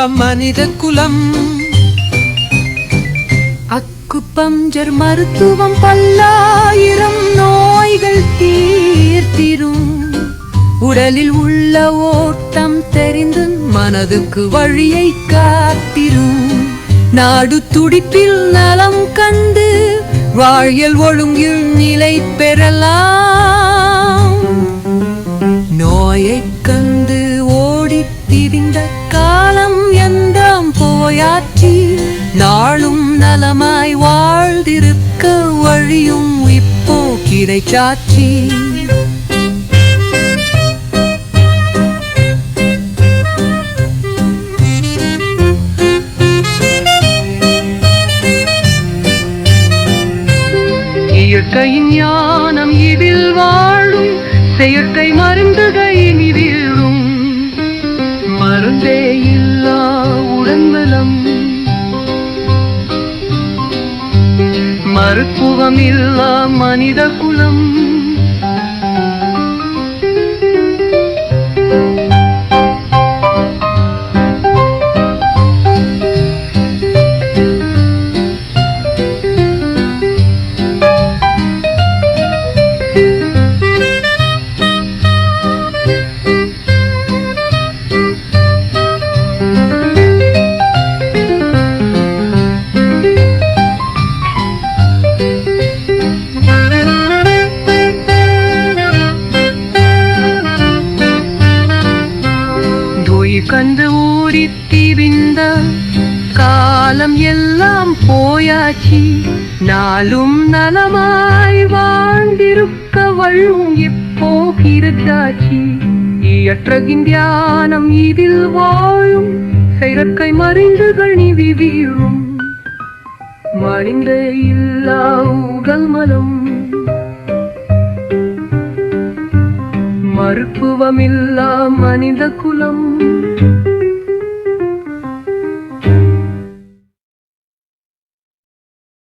மனித குலம். அக்குபஞ்சர் மருத்துவம் பல்லாயிரம் நோய்கள் தீர்த்திடும். உடலில் உள்ள ஓட்டம் தெரிந்து மனதுக்கு வழியை காத்திரும். நாடு துடிப்பில் நலம் கண்டு வாழ்வில் ஒழுங்கில் நிலை பெறலாம். நோயை கண்டு ஓடி திரிந்த காலம் எந்தாம் போயாச்சு. நாளும் நலமாய் வாழ்ந்திருக்க வழியும் இப்போ கிடைச்சாச்சு. இயற்கையின் ஞானம் இதில் வாழும். செயற்கை மருந்துகள் இனிதிலும். மருந்தே இல்லா உடன்வலம். மருத்துவம் இல்லா மனித குலம். கண்டு ஊறி திரிந்த காலம் எல்லாம் போயாச்சு. நாளும் நலமாய் வாழ்ந்திருக்க வழும் இப்போ கிடைச்சாச்சு. இயற்றகின் தியானம் இதில் வாழும். செயற்கை மருந்துகள் நிதி வீழும். மனித இல்லா உடல் மலம். மருத்துவமில்லா மனித குலம்.